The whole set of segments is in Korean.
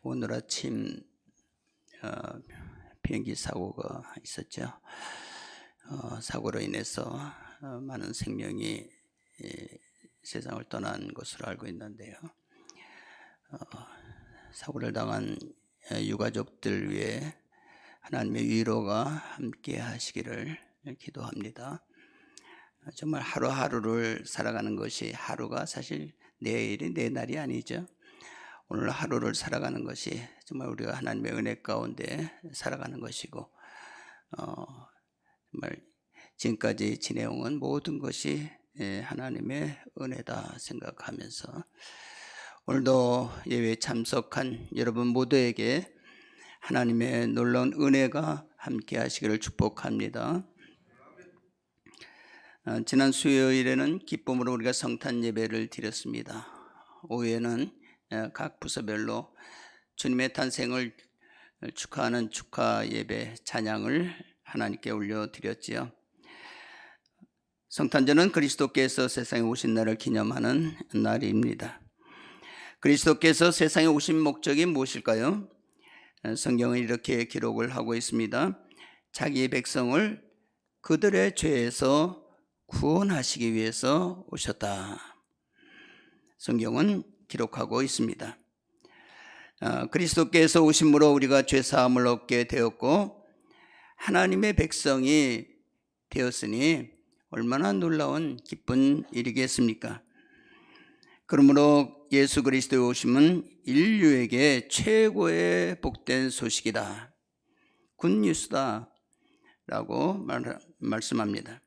오늘 아침 비행기 사고가 있었죠. 사고로 인해서 많은 생명이 세상을 떠난 것으로 알고 있는데요. 사고를 당한 유가족들 위해 하나님의 위로가 함께 하시기를 기도합니다. 정말 하루하루를 살아가는 것이, 하루가 사실 내일이 내 날이 아니죠. 오늘 하루를 살아가는 것이 정말 우리가 하나님의 은혜 가운데 살아가는 것이고, 정말 지금까지 지내온 모든 것이 하나님의 은혜다 생각하면서 오늘도 예배에 참석한 여러분 모두에게 하나님의 놀라운 은혜가 함께 하시기를 축복합니다. 지난 수요일에는 기쁨으로 우리가 성탄 예배를 드렸습니다. 오후에는 각 부서별로 주님의 탄생을 축하하는 축하 예배 찬양을 하나님께 올려드렸지요. 성탄절은 그리스도께서 세상에 오신 날을 기념하는 날입니다. 그리스도께서 세상에 오신 목적이 무엇일까요? 성경은 이렇게 기록을 하고 있습니다. 자기의 백성을 그들의 죄에서 구원하시기 위해서 오셨다. 성경은 기록하고 있습니다. 그리스도께서 오심으로 우리가 죄사함을 얻게 되었고 하나님의 백성이 되었으니 얼마나 놀라운 기쁜 일이겠습니까? 그러므로 예수 그리스도의 오심은 인류에게 최고의 복된 소식이다, 굿뉴스다 라고 말씀합니다.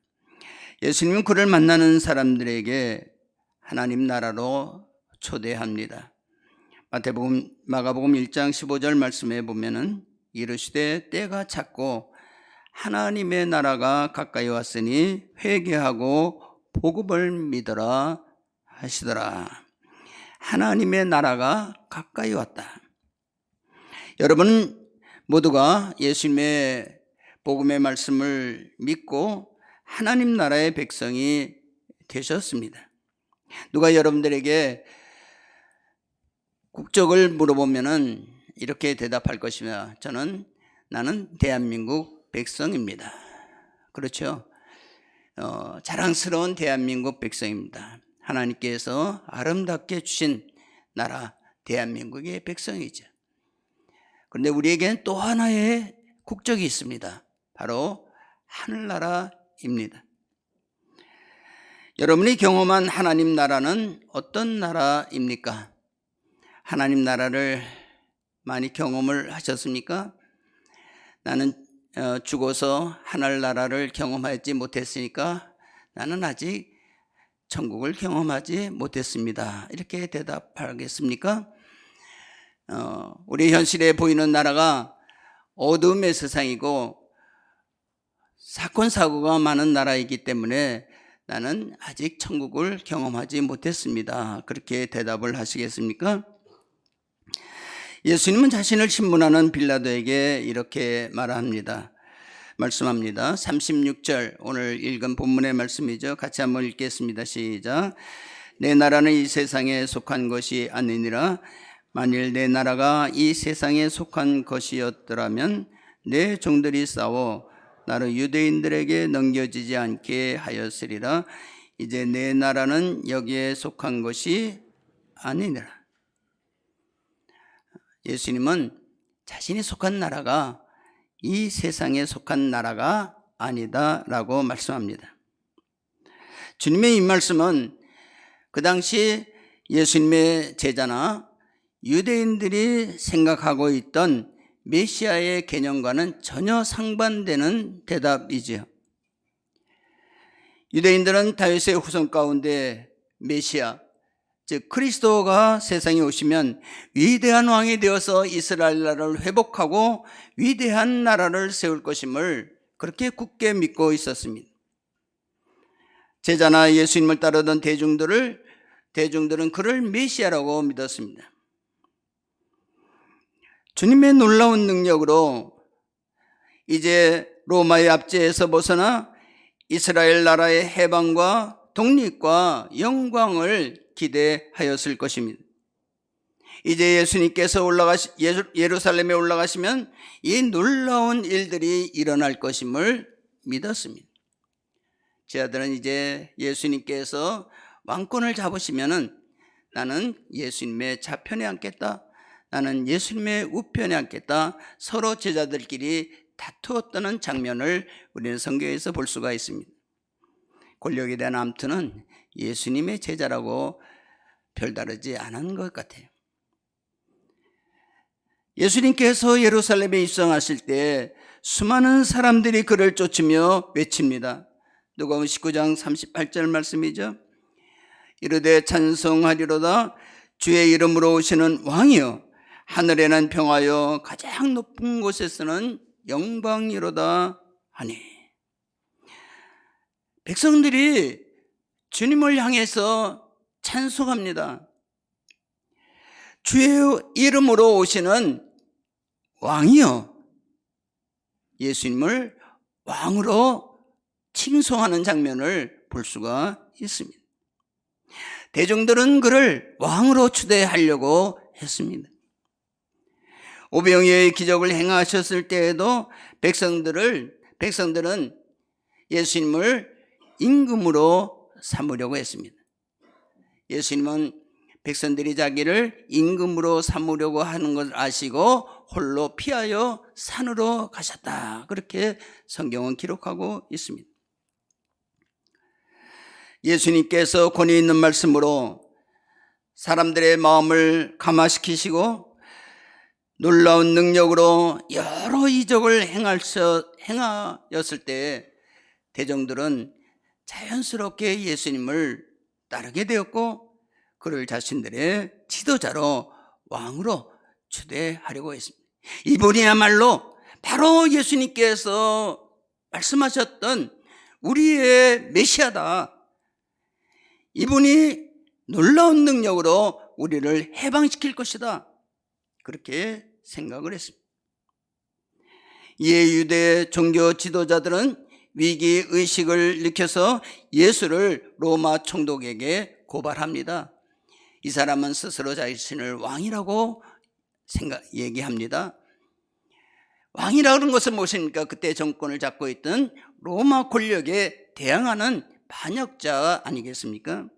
예수님은 그를 만나는 사람들에게 하나님 나라로 초대합니다. 마가복음 1장 15절 말씀에 보면은 이르시되 때가 찼고 하나님의 나라가 가까이 왔으니 회개하고 복음을 믿어라 하시더라. 하나님의 나라가 가까이 왔다. 여러분 모두가 예수님의 복음의 말씀을 믿고 하나님 나라의 백성이 되셨습니다. 누가 여러분들에게 국적을 물어보면은 이렇게 대답할 것이며, 나는 대한민국 백성입니다. 그렇죠? 자랑스러운 대한민국 백성입니다. 하나님께서 아름답게 주신 나라 대한민국의 백성이죠. 그런데 우리에게는 또 하나의 국적이 있습니다. 바로 하늘나라입니다. 여러분이 경험한 하나님 나라는 어떤 나라입니까? 하나님 나라를 많이 경험을 하셨습니까? 나는 죽어서 하늘나라를 경험하지 못했으니까 나는 아직 천국을 경험하지 못했습니다. 이렇게 대답하겠습니까? 우리 현실에 보이는 나라가 어둠의 세상이고 사건 사고가 많은 나라이기 때문에 나는 아직 천국을 경험하지 못했습니다. 그렇게 대답을 하시겠습니까? 예수님은 자신을 신문하는 빌라도에게 이렇게 말씀합니다. 36절, 오늘 읽은 본문의 말씀이죠. 같이 한번 읽겠습니다. 시작. 내 나라는 이 세상에 속한 것이 아니니라. 만일 내 나라가 이 세상에 속한 것이었더라면 내 종들이 싸워 나를 유대인들에게 넘겨지지 않게 하였으리라. 이제 내 나라는 여기에 속한 것이 아니니라. 예수님은 자신이 속한 나라가 이 세상에 속한 나라가 아니다 라고 말씀합니다. 주님의 이 말씀은 그 당시 예수님의 제자나 유대인들이 생각하고 있던 메시아의 개념과는 전혀 상반되는 대답이지요. 유대인들은 다윗의 후손 가운데 메시아, 즉 그리스도가 세상에 오시면 위대한 왕이 되어서 이스라엘 나라를 회복하고 위대한 나라를 세울 것임을 그렇게 굳게 믿고 있었습니다. 제자나 예수님을 따르던 대중들은 그를 메시아라고 믿었습니다. 주님의 놀라운 능력으로 이제 로마의 압제에서 벗어나 이스라엘 나라의 해방과 독립과 영광을 기대하였을 것입니다. 이제 예수님께서 예루살렘에 올라가시면 이 놀라운 일들이 일어날 것임을 믿었습니다. 제 아들은 이제 예수님께서 왕권을 잡으시면은 나는 예수님의 좌편에 앉겠다, 나는 예수님의 우편에 앉겠다, 서로 제자들끼리 다투었다는 장면을 우리는 성경에서 볼 수가 있습니다. 권력에 대한 암투는 예수님의 제자라고 별다르지 않은 것 같아요. 예수님께서 예루살렘에 입성하실 때 수많은 사람들이 그를 쫓으며 외칩니다. 누가복음 19장 38절 말씀이죠. 이르되 찬송하리로다 주의 이름으로 오시는 왕이여, 하늘에는 평하여 가장 높은 곳에서는 영광이로다 하니. 백성들이 주님을 향해서 찬송합니다. 주의 이름으로 오시는 왕이여, 예수님을 왕으로 칭송하는 장면을 볼 수가 있습니다. 대중들은 그를 왕으로 추대하려고 했습니다. 오병이어의 기적을 행하셨을 때에도 백성들은 예수님을 임금으로 삼으려고 했습니다. 예수님은 백성들이 자기를 임금으로 삼으려고 하는 것을 아시고 홀로 피하여 산으로 가셨다, 그렇게 성경은 기록하고 있습니다. 예수님께서 권위 있는 말씀으로 사람들의 마음을 감화시키시고 놀라운 능력으로 여러 이적을 행하였을 때 대중들은 자연스럽게 예수님을 따르게 되었고 그를 자신들의 지도자로 왕으로 추대하려고 했습니다. 이분이야말로 바로 예수님께서 말씀하셨던 우리의 메시아다. 이분이 놀라운 능력으로 우리를 해방시킬 것이다, 그렇게 생각을 했습니다. 이에 유대 종교 지도자들은 위기의식을 느껴서 예수를 로마 총독에게 고발합니다. 이 사람은 스스로 자신을 왕이라고 얘기합니다. 왕이라는 것은 무엇입니까? 그때 정권을 잡고 있던 로마 권력에 대항하는 반역자 아니겠습니까?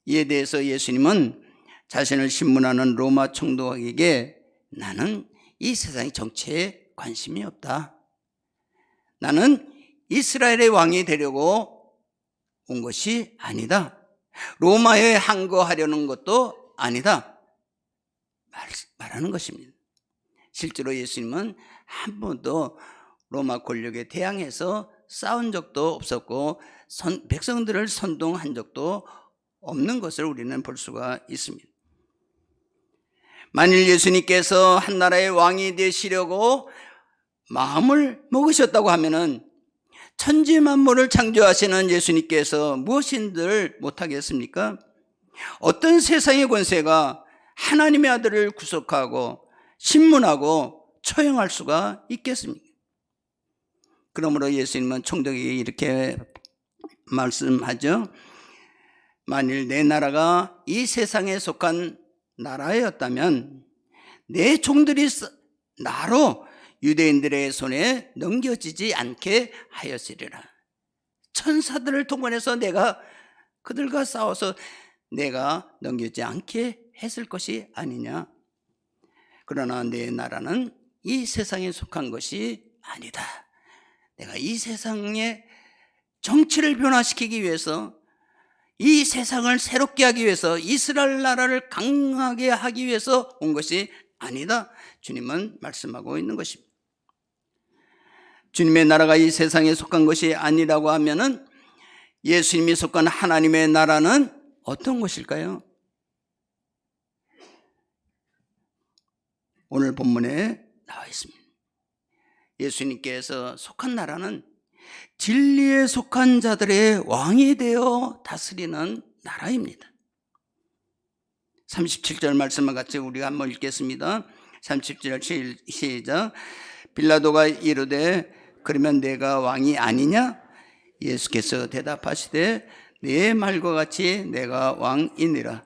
이에 대해서 예수님은 자신을 신문하는 로마 총독에게 나는 이 세상의 정치에 관심이 없다, 나는 이스라엘의 왕이 되려고 온 것이 아니다, 로마에 항거하려는 것도 아니다, 말하는 것입니다. 실제로 예수님은 한 번도 로마 권력에 대항해서 싸운 적도 없었고 백성들을 선동한 적도 없는 것을 우리는 볼 수가 있습니다. 만일 예수님께서 한 나라의 왕이 되시려고 마음을 먹으셨다고 하면은 천지 만물을 창조하시는 예수님께서 무엇인들 못하겠습니까? 어떤 세상의 권세가 하나님의 아들을 구속하고 신문하고 처형할 수가 있겠습니까? 그러므로 예수님은 총독에게 이렇게 말씀하죠. 만일 내 나라가 이 세상에 속한 나라였다면 내 종들이 나로 유대인들의 손에 넘겨지지 않게 하였으리라. 천사들을 동원해서 내가 그들과 싸워서 내가 넘기지 않게 했을 것이 아니냐. 그러나 내 나라는 이 세상에 속한 것이 아니다. 내가 이 세상의 정치를 변화시키기 위해서, 이 세상을 새롭게 하기 위해서, 이스라엘 나라를 강하게 하기 위해서 온 것이 아니다, 주님은 말씀하고 있는 것입니다. 주님의 나라가 이 세상에 속한 것이 아니라고 하면은 예수님이 속한 하나님의 나라는 어떤 것일까요? 오늘 본문에 나와 있습니다. 예수님께서 속한 나라는 진리에 속한 자들의 왕이 되어 다스리는 나라입니다. 37절 말씀과 같이 우리가 한번 읽겠습니다. 37절 시작. 빌라도가 이르되 그러면 내가 왕이 아니냐? 예수께서 대답하시되 내 말과 같이 내가 왕이니라.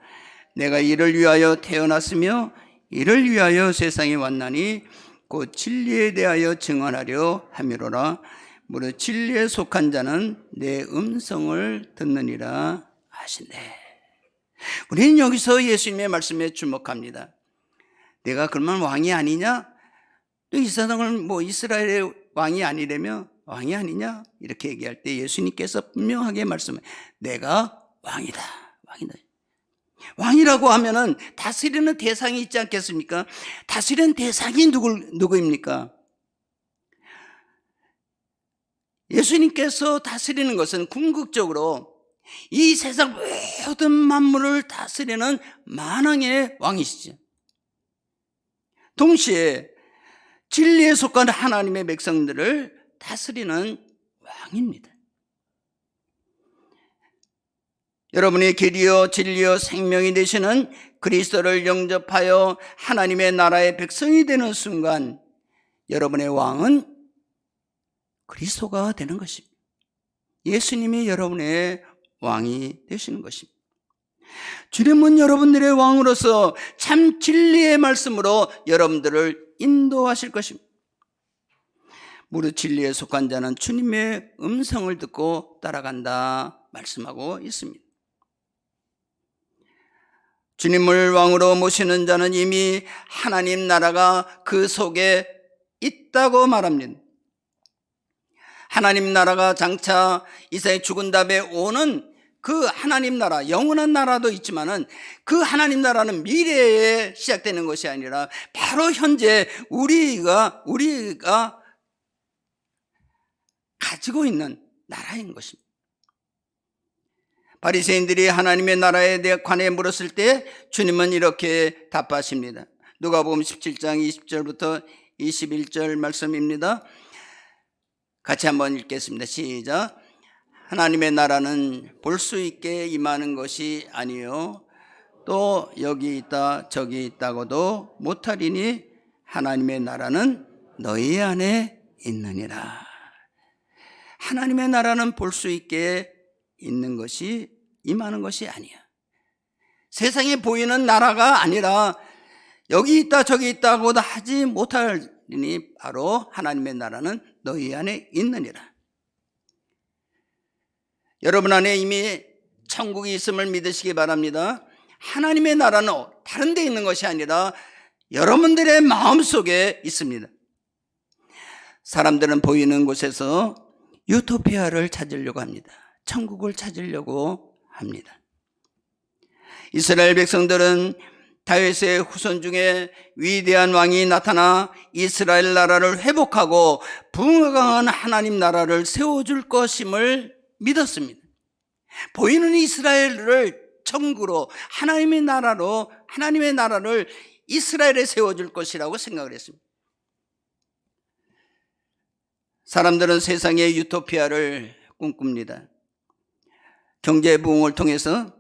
내가 이를 위하여 태어났으며 이를 위하여 세상에 왔나니 곧 진리에 대하여 증언하려 함이로라. 무릇 진리에 속한 자는 내 음성을 듣느니라 하시네. 우리는 여기서 예수님의 말씀에 주목합니다. 내가 그러면 왕이 아니냐? 또 이 세상을 이스라엘의 왕이 아니라며 왕이 아니냐? 이렇게 얘기할 때 예수님께서 분명하게 말씀해, 내가 왕이다. 왕이다. 왕이라고 하면은 다스리는 대상이 있지 않겠습니까? 다스리는 대상이 누구입니까? 예수님께서 다스리는 것은 궁극적으로 이 세상 모든 만물을 다스리는 만왕의 왕이시죠. 동시에 진리에 속한 하나님의 백성들을 다스리는 왕입니다. 여러분의 길이요 진리요 생명이 되시는 그리스도를 영접하여 하나님의 나라의 백성이 되는 순간 여러분의 왕은 그리스도가 되는 것입니다. 예수님이 여러분의 왕이 되시는 것입니다. 주님은 여러분들의 왕으로서 참 진리의 말씀으로 여러분들을 인도하실 것입니다. 무릇 진리에 속한 자는 주님의 음성을 듣고 따라간다 말씀하고 있습니다. 주님을 왕으로 모시는 자는 이미 하나님 나라가 그 속에 있다고 말합니다. 하나님 나라가 장차 이 세상에 죽은 다음에 오는 그 하나님 나라, 영원한 나라도 있지만은 그 하나님 나라는 미래에 시작되는 것이 아니라 바로 현재 우리가 가지고 있는 나라인 것입니다. 바리새인들이 하나님의 나라에 관해 물었을 때 주님은 이렇게 답하십니다. 누가복음 17장 20절부터 21절 말씀입니다. 같이 한번 읽겠습니다. 시작. 하나님의 나라는 볼 수 있게 임하는 것이 아니요 또 여기 있다 저기 있다고도 못하리니 하나님의 나라는 너희 안에 있느니라. 하나님의 나라는 볼 수 있게 있는 것이 임하는 것이 아니야. 세상에 보이는 나라가 아니라 여기 있다 저기 있다고도 하지 못하리니 바로 하나님의 나라는 너희 안에 있느니라. 여러분 안에 이미 천국이 있음을 믿으시기 바랍니다. 하나님의 나라는 다른 데 있는 것이 아니라 여러분들의 마음속에 있습니다. 사람들은 보이는 곳에서 유토피아를 찾으려고 합니다. 천국을 찾으려고 합니다. 이스라엘 백성들은 다윗의 후손 중에 위대한 왕이 나타나 이스라엘 나라를 회복하고 부강한 하나님 나라를 세워줄 것임을 믿었습니다. 보이는 이스라엘을 천국으로 하나님의 나라를 이스라엘에 세워줄 것이라고 생각을 했습니다. 사람들은 세상의 유토피아를 꿈꿉니다. 경제 부흥을 통해서,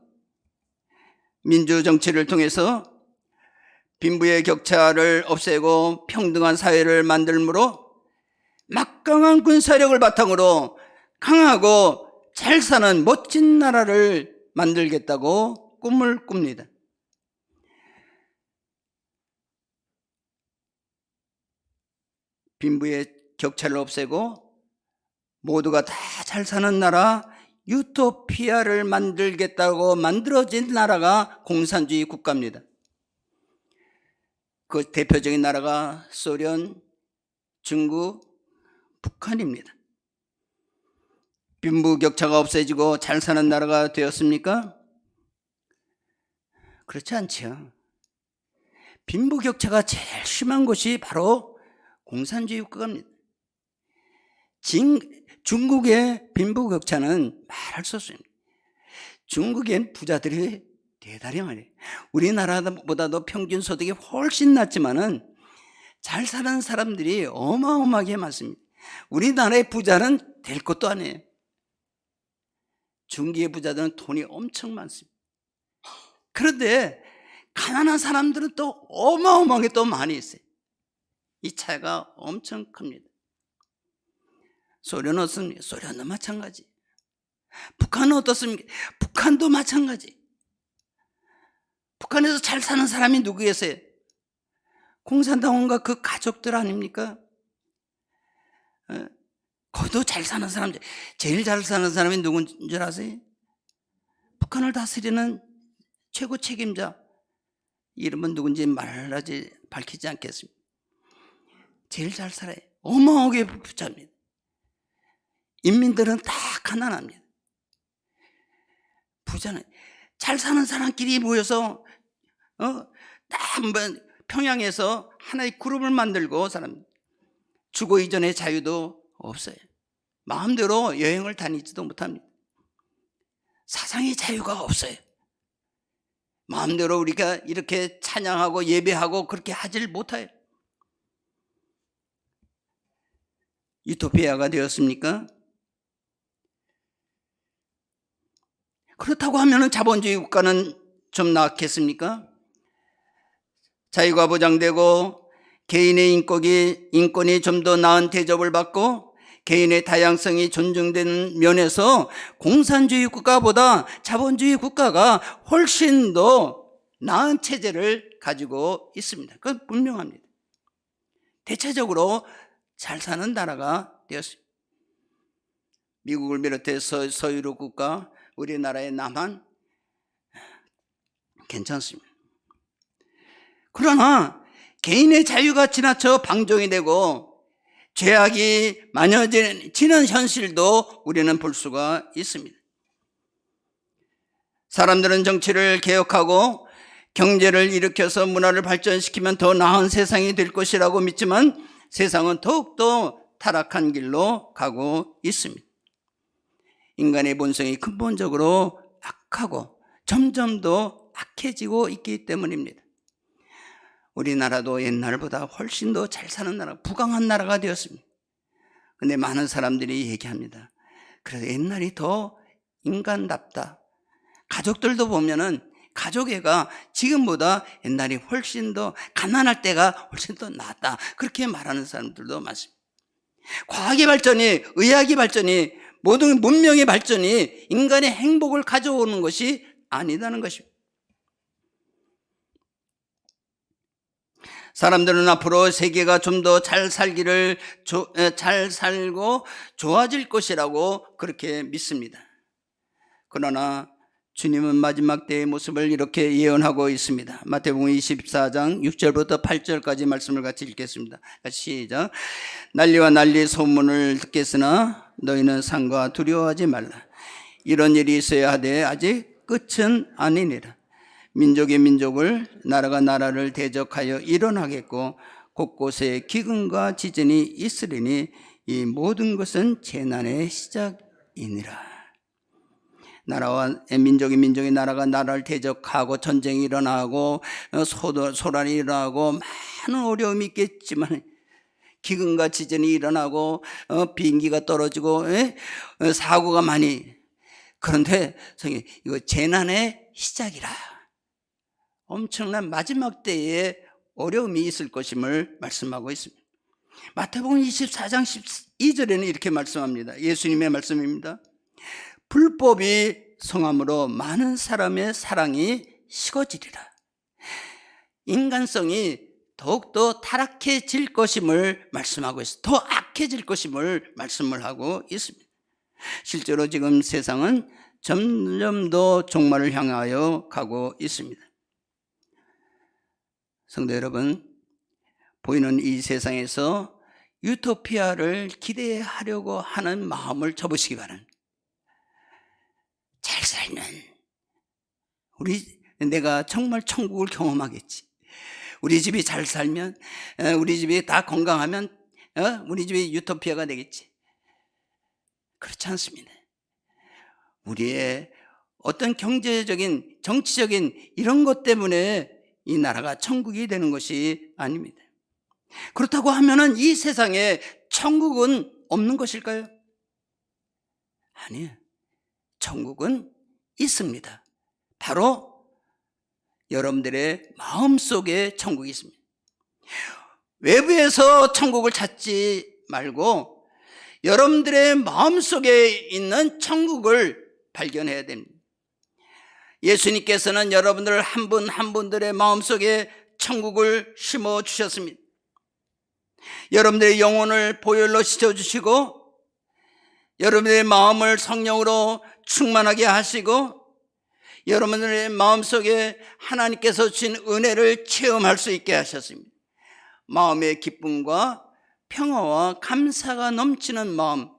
민주정치를 통해서 빈부의 격차를 없애고 평등한 사회를 만들므로 막강한 군사력을 바탕으로 강하고 잘 사는 멋진 나라를 만들겠다고 꿈을 꿉니다. 빈부의 격차를 없애고 모두가 다 잘 사는 나라, 유토피아를 만들겠다고 만들어진 나라가 공산주의 국가입니다. 그 대표적인 나라가 소련, 중국, 북한입니다. 빈부격차가 없어지고 잘 사는 나라가 되었습니까? 그렇지 않죠. 빈부격차가 제일 심한 곳이 바로 공산주의 국가입니다. 중국의 빈부격차는 말할 수 없습니다. 중국엔 부자들이 대단히 많아요. 우리나라보다도 평균 소득이 훨씬 낮지만은 잘 사는 사람들이 어마어마하게 많습니다. 우리나라의 부자는 될 것도 아니에요. 중국의 부자들은 돈이 엄청 많습니다. 그런데 가난한 사람들은 또 어마어마하게 또 많이 있어요. 이 차이가 엄청 큽니다. 소련은 어떻습니까? 소련도 마찬가지. 북한은 어떻습니까? 북한도 마찬가지. 북한에서 잘 사는 사람이 누구겠어요? 공산당원과 그 가족들 아닙니까? 거기도 잘 사는 사람, 제일 잘 사는 사람이 누군 줄 아세요? 북한을 다스리는 최고 책임자. 이름은 누군지 말하지, 밝히지 않겠습니다. 제일 잘 살아요. 어마어마하게 부자입니다. 인민들은 다 가난합니다. 부자는 잘 사는 사람끼리 모여서 평양에서 하나의 그룹을 만들고 사람 주거 이전의 자유도 없어요. 마음대로 여행을 다니지도 못합니다. 사상의 자유가 없어요. 마음대로 우리가 이렇게 찬양하고 예배하고 그렇게 하질 못해요. 유토피아가 되었습니까? 그렇다고 하면 자본주의 국가는 좀 나았겠습니까? 자유가 보장되고 개인의 인권이 좀 더 나은 대접을 받고 개인의 다양성이 존중되는 면에서 공산주의 국가보다 자본주의 국가가 훨씬 더 나은 체제를 가지고 있습니다. 그건 분명합니다. 대체적으로 잘 사는 나라가 되었습니다. 미국을 비롯해서 서유럽 국가, 우리나라의 남한 괜찮습니다. 그러나 개인의 자유가 지나쳐 방종이 되고 죄악이 만연해지는 현실도 우리는 볼 수가 있습니다. 사람들은 정치를 개혁하고 경제를 일으켜서 문화를 발전시키면 더 나은 세상이 될 것이라고 믿지만 세상은 더욱더 타락한 길로 가고 있습니다. 인간의 본성이 근본적으로 악하고 점점 더 악해지고 있기 때문입니다. 우리나라도 옛날보다 훨씬 더 잘 사는 나라, 부강한 나라가 되었습니다. 그런데 많은 사람들이 얘기합니다. 그래서 옛날이 더 인간답다. 가족들도 보면은 가족애가 지금보다 옛날이 훨씬 더 가난할 때가 훨씬 더 낫다. 그렇게 말하는 사람들도 많습니다. 과학의 발전이, 의학의 발전이, 모든 문명의 발전이 인간의 행복을 가져오는 것이 아니다는 것입니다. 사람들은 앞으로 세계가 좀 더 잘 살고 좋아질 것이라고 그렇게 믿습니다. 그러나 주님은 마지막 때의 모습을 이렇게 예언하고 있습니다. 마태복음 24장 6절부터 8절까지 말씀을 같이 읽겠습니다. 시작. 난리와 난리 소문을 듣겠으나 너희는 상과 두려워하지 말라. 이런 일이 있어야 하되 아직 끝은 아니니라. 민족이 민족을, 나라가 나라를 대적하여 일어나겠고 곳곳에 기근과 지진이 있으리니 이 모든 것은 재난의 시작이니라. 나라와 민족이 나라가 나라를 대적하고 전쟁이 일어나고 소란이 일어나고 많은 어려움이 있겠지만 기근과 지진이 일어나고 비행기가 떨어지고 사고가 많이. 그런데 이거 재난의 시작이라. 엄청난 마지막 때에 어려움이 있을 것임을 말씀하고 있습니다. 마태복음 24장 12절에는 이렇게 말씀합니다. 예수님의 말씀입니다. 불법이 성함으로 많은 사람의 사랑이 식어지리라. 인간성이 더욱더 타락해질 것임을 말씀하고 있습니다. 더 악해질 것임을 말씀을 하고 있습니다. 실제로 지금 세상은 점점 더 종말을 향하여 가고 있습니다. 성도 여러분, 보이는 이 세상에서 유토피아를 기대하려고 하는 마음을 접으시기 바랍니다. 잘 살면 내가 정말 천국을 경험하겠지. 우리 집이 잘 살면, 우리 집이 다 건강하면 우리 집이 유토피아가 되겠지. 그렇지 않습니다. 우리의 어떤 경제적인, 정치적인 이런 것 때문에 이 나라가 천국이 되는 것이 아닙니다. 그렇다고 하면은 이 세상에 천국은 없는 것일까요? 아니에요. 천국은 있습니다. 바로 여러분들의 마음속에 천국이 있습니다. 외부에서 천국을 찾지 말고 여러분들의 마음속에 있는 천국을 발견해야 됩니다. 예수님께서는 여러분들 한 분 한 분들의 마음속에 천국을 심어 주셨습니다. 여러분들의 영혼을 보혈로 씻어주시고 여러분들의 마음을 성령으로 충만하게 하시고 여러분들의 마음속에 하나님께서 주신 은혜를 체험할 수 있게 하셨습니다. 마음의 기쁨과 평화와 감사가 넘치는 마음,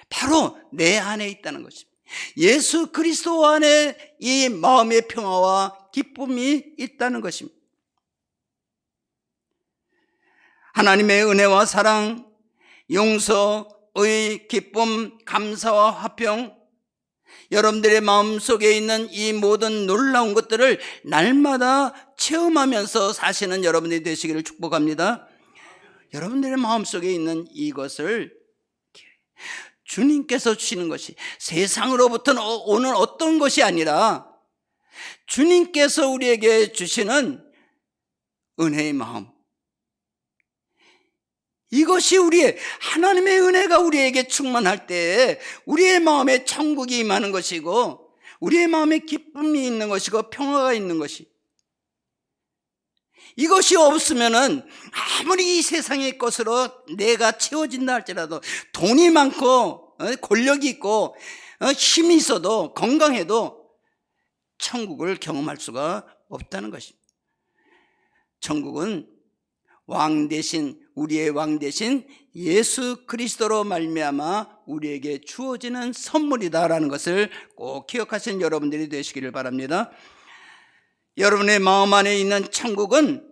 바로 내 안에 있다는 것입니다. 예수 그리스도 안에 이 마음의 평화와 기쁨이 있다는 것입니다. 하나님의 은혜와 사랑, 용서의 기쁨, 감사와 화평, 여러분들의 마음속에 있는 이 모든 놀라운 것들을 날마다 체험하면서 사시는 여러분들이 되시기를 축복합니다. 여러분들의 마음속에 있는 이것을 주님께서 주시는 것이 세상으로부터 오는 어떤 것이 아니라 주님께서 우리에게 주시는 은혜의 마음, 이것이 우리의 하나님의 은혜가 우리에게 충만할 때 우리의 마음에 천국이 임하는 것이고 우리의 마음에 기쁨이 있는 것이고 평화가 있는 것이, 이것이 없으면은 아무리 이 세상의 것으로 내가 채워진다 할지라도 돈이 많고 권력이 있고 힘이 있어도 건강해도 천국을 경험할 수가 없다는 것입니다. 천국은 왕 대신, 우리의 왕 대신 예수 그리스도로 말미암아 우리에게 주어지는 선물이다라는 것을 꼭 기억하시는 여러분들이 되시기를 바랍니다. 여러분의 마음 안에 있는 천국은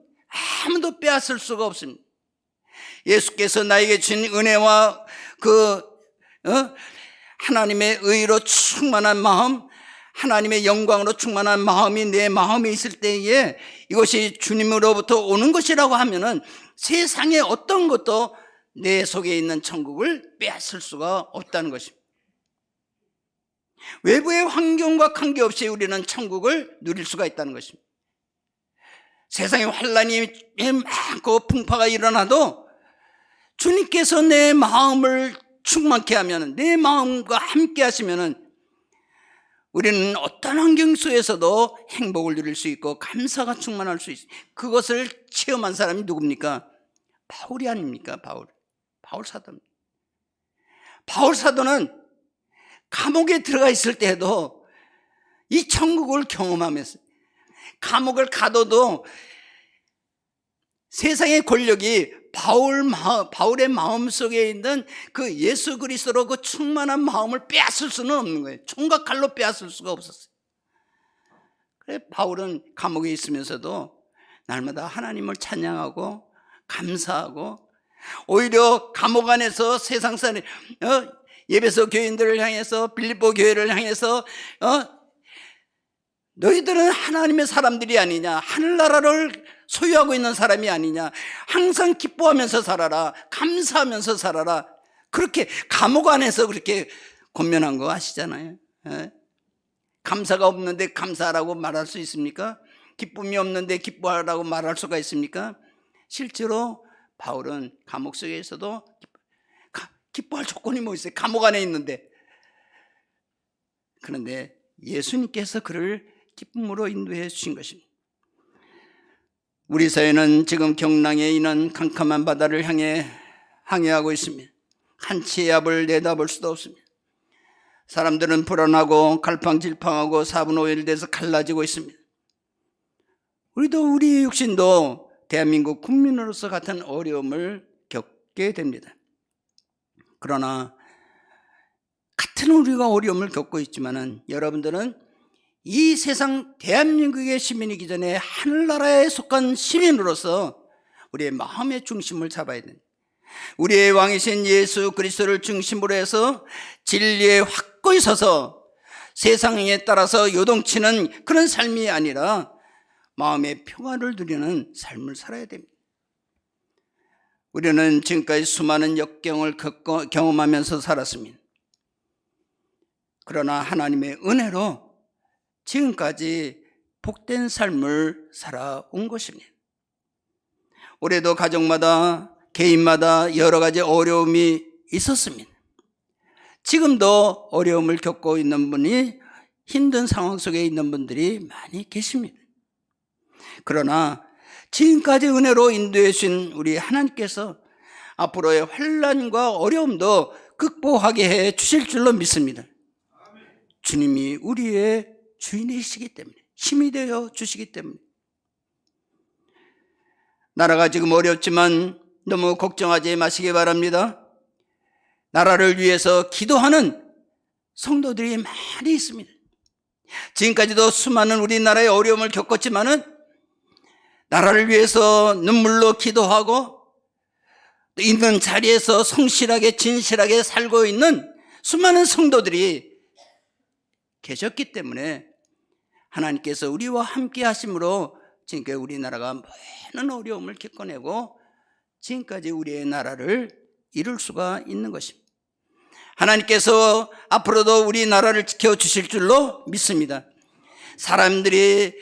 아무도 빼앗을 수가 없습니다. 예수께서 나에게 주신 은혜와 하나님의 의로 충만한 마음, 하나님의 영광으로 충만한 마음이 내 마음에 있을 때에 이것이 주님으로부터 오는 것이라고 하면은 세상의 어떤 것도 내 속에 있는 천국을 빼앗을 수가 없다는 것입니다. 외부의 환경과 관계없이 우리는 천국을 누릴 수가 있다는 것입니다. 세상에 환란이 많고 풍파가 일어나도 주님께서 내 마음을 충만케 하면, 내 마음과 함께 하시면 우리는 어떤 환경 속에서도 행복을 누릴 수 있고 감사가 충만할 수 있어요. 그것을 체험한 사람이 누굽니까? 바울이 아닙니까? 바울 사도입니다. 바울 사도는 감옥에 들어가 있을 때에도 이 천국을 경험하면서, 감옥을 가둬도 세상의 권력이 바울의 마음속에 있는 그 예수 그리스도로 그 충만한 마음을 빼앗을 수는 없는 거예요. 총과 칼로 빼앗을 수가 없었어요. 그래 바울은 감옥에 있으면서도 날마다 하나님을 찬양하고 감사하고, 오히려 감옥 안에서 세상 사람, 예배소 교인들을 향해서, 빌립보 교회를 향해서 너희들은 하나님의 사람들이 아니냐, 하늘나라를 소유하고 있는 사람이 아니냐, 항상 기뻐하면서 살아라, 감사하면서 살아라, 그렇게 감옥 안에서 그렇게 권면한 거 아시잖아요. 감사가 없는데 감사하라고 말할 수 있습니까? 기쁨이 없는데 기뻐하라고 말할 수가 있습니까? 실제로 바울은 감옥 속에서도 기뻐할 조건이 뭐 있어요? 감옥 안에 있는데. 그런데 예수님께서 그를 기쁨으로 인도해 주신 것입니다. 우리 사회는 지금 경랑에 있는 캄캄한 바다를 향해 항해하고 있습니다. 한치의 앞을 내다볼 수도 없습니다. 사람들은 불안하고 갈팡질팡하고 사분오일돼서 갈라지고 있습니다. 우리도 우리 육신도 대한민국 국민으로서 같은 어려움을 겪게 됩니다. 그러나 같은 우리가 어려움을 겪고 있지만은 여러분들은 이 세상 대한민국의 시민이기 전에 하늘나라에 속한 시민으로서 우리의 마음의 중심을 잡아야 됩니다. 우리의 왕이신 예수 그리스도를 중심으로 해서 진리에 확고히 서서 세상에 따라서 요동치는 그런 삶이 아니라 마음의 평화를 누리는 삶을 살아야 됩니다. 우리는 지금까지 수많은 역경을 경험하면서 살았습니다. 그러나 하나님의 은혜로 지금까지 복된 삶을 살아온 것입니다. 올해도 가정마다 개인마다 여러 가지 어려움이 있었습니다. 지금도 어려움을 겪고 있는 분이 힘든 상황 속에 있는 분들이 많이 계십니다. 그러나 지금까지 은혜로 인도해 주신 우리 하나님께서 앞으로의 환난과 어려움도 극복하게 해 주실 줄로 믿습니다. 주님이 우리의 주인이시기 때문에, 힘이 되어 주시기 때문에. 나라가 지금 어렵지만 너무 걱정하지 마시기 바랍니다. 나라를 위해서 기도하는 성도들이 많이 있습니다. 지금까지도 수많은 우리나라의 어려움을 겪었지만은 나라를 위해서 눈물로 기도하고 있는 자리에서 성실하게 진실하게 살고 있는 수많은 성도들이 계셨기 때문에 하나님께서 우리와 함께 하심으로 지금까지 우리나라가 많은 어려움을 겪어내고 지금까지 우리의 나라를 이룰 수가 있는 것입니다. 하나님께서 앞으로도 우리나라를 지켜주실 줄로 믿습니다. 사람들이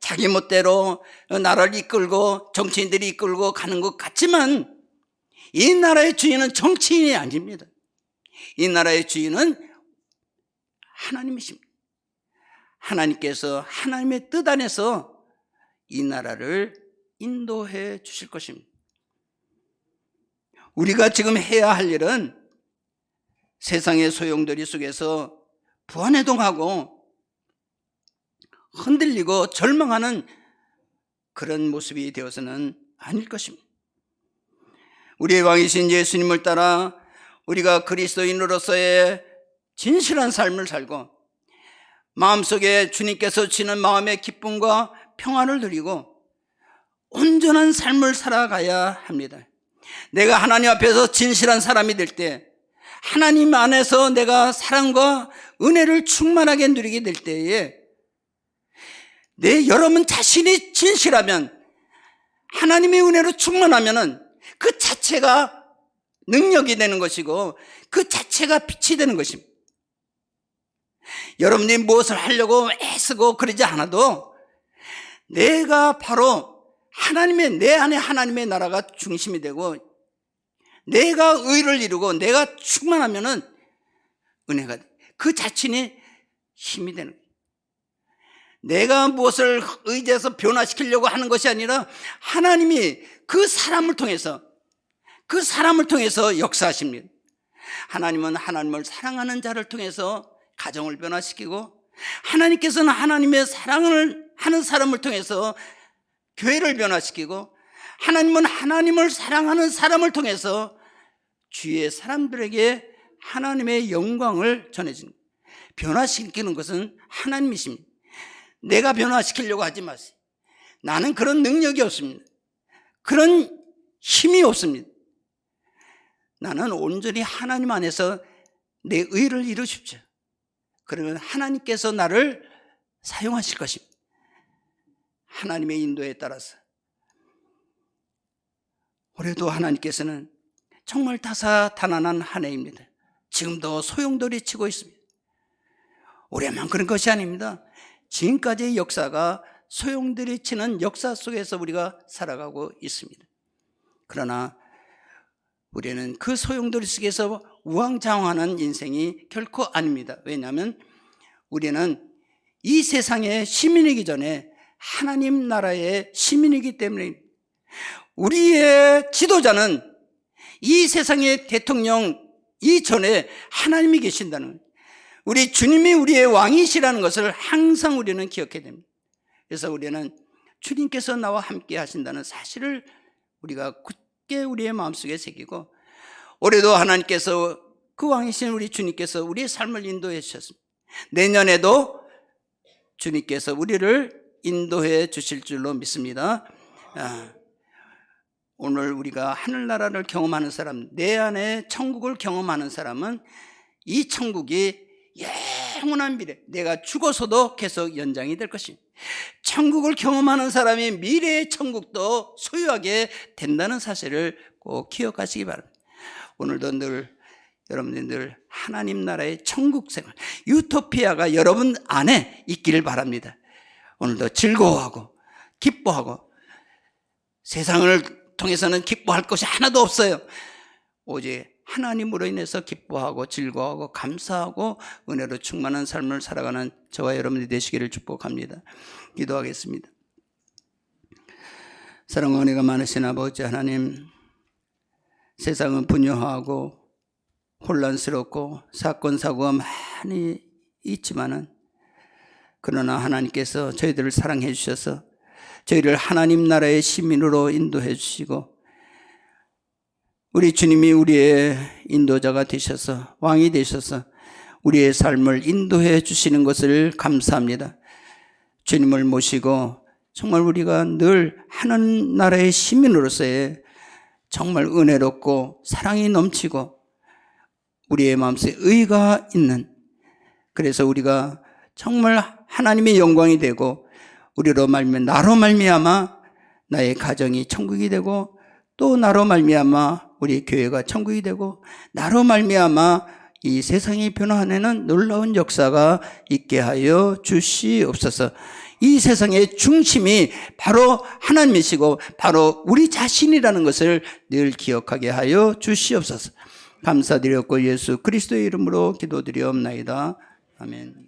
자기 멋대로 나라를 이끌고 정치인들이 이끌고 가는 것 같지만 이 나라의 주인은 정치인이 아닙니다. 이 나라의 주인은 하나님이십니다. 하나님께서 하나님의 뜻 안에서 이 나라를 인도해 주실 것입니다. 우리가 지금 해야 할 일은 세상의 소용돌이 속에서 부안해동하고 흔들리고 절망하는 그런 모습이 되어서는 아닐 것입니다. 우리의 왕이신 예수님을 따라 우리가 그리스도인으로서의 진실한 삶을 살고 마음속에 주님께서 주시는 마음의 기쁨과 평안을 누리고 온전한 삶을 살아가야 합니다. 내가 하나님 앞에서 진실한 사람이 될 때, 하나님 안에서 내가 사랑과 은혜를 충만하게 누리게 될 때에 여러분 자신이 진실하면, 하나님의 은혜로 충만하면은 그 자체가 능력이 되는 것이고 그 자체가 빛이 되는 것입니다. 여러분이 무엇을 하려고 애쓰고 그러지 않아도 내가 바로 내 안에 하나님의 나라가 중심이 되고 내가 의를 이루고 내가 충만하면은 은혜가 그 자신이 힘이 되는 거예요. 내가 무엇을 의지해서 변화시키려고 하는 것이 아니라 하나님이 그 사람을 통해서 역사하십니다. 하나님은 하나님을 사랑하는 자를 통해서 가정을 변화시키고, 하나님께서는 하나님의 사랑을 하는 사람을 통해서 교회를 변화시키고, 하나님은 하나님을 사랑하는 사람을 통해서 주위의 사람들에게 하나님의 영광을 전해줍니다. 변화시키는 것은 하나님이십니다. 내가 변화시키려고 하지 마세요. 나는 그런 능력이 없습니다. 그런 힘이 없습니다. 나는 온전히 하나님 안에서 내 의를 이루십시오. 그러면 하나님께서 나를 사용하실 것입니다. 하나님의 인도에 따라서. 올해도 하나님께서는 정말 다사다난한 한 해입니다. 지금도 소용돌이 치고 있습니다. 올해만 그런 것이 아닙니다. 지금까지의 역사가 소용돌이 치는 역사 속에서 우리가 살아가고 있습니다. 그러나 우리는 그 소용돌이 속에서 우왕좌왕하는 인생이 결코 아닙니다. 왜냐하면 우리는 이 세상의 시민이기 전에 하나님 나라의 시민이기 때문에, 우리의 지도자는 이 세상의 대통령 이전에 하나님이 계신다는 거예요. 우리 주님이 우리의 왕이시라는 것을 항상 우리는 기억해야 됩니다. 그래서 우리는 주님께서 나와 함께 하신다는 사실을 우리가 굳게 우리의 마음속에 새기고, 올해도 하나님께서 그 왕이신 우리 주님께서 우리의 삶을 인도해 주셨습니다. 내년에도 주님께서 우리를 인도해 주실 줄로 믿습니다. 오늘 우리가 하늘나라를 경험하는 사람, 내 안에 천국을 경험하는 사람은 이 천국이 영원한 미래, 내가 죽어서도 계속 연장이 될 것입니다. 천국을 경험하는 사람이 미래의 천국도 소유하게 된다는 사실을 꼭 기억하시기 바랍니다. 오늘도 여러분들 하나님 나라의 천국 생활, 유토피아가 여러분 안에 있기를 바랍니다. 오늘도 즐거워하고 기뻐하고, 세상을 통해서는 기뻐할 것이 하나도 없어요. 오직 하나님으로 인해서 기뻐하고 즐거워하고 감사하고 은혜로 충만한 삶을 살아가는 저와 여러분들이 되시기를 축복합니다. 기도하겠습니다. 사랑과 은혜가 많으신 아버지 하나님, 세상은 분요하고 혼란스럽고 사건 사고가 많이 있지만은 그러나 하나님께서 저희들을 사랑해 주셔서 저희를 하나님 나라의 시민으로 인도해 주시고 우리 주님이 우리의 인도자가 되셔서 왕이 되셔서 우리의 삶을 인도해 주시는 것을 감사합니다. 주님을 모시고 정말 우리가 늘 하나님 나라의 시민으로서의 정말 은혜롭고 사랑이 넘치고 우리의 마음속에 의가 있는, 그래서 우리가 정말 하나님의 영광이 되고 우리로 말미암아 나로 말미암아 나의 가정이 천국이 되고 또 나로 말미암아 우리 교회가 천국이 되고 나로 말미암아 이 세상이 변화하는 놀라운 역사가 있게 하여 주시옵소서. 이 세상의 중심이 바로 하나님이시고 바로 우리 자신이라는 것을 늘 기억하게 하여 주시옵소서. 감사드렸고 예수 그리스도의 이름으로 기도드리옵나이다. 아멘.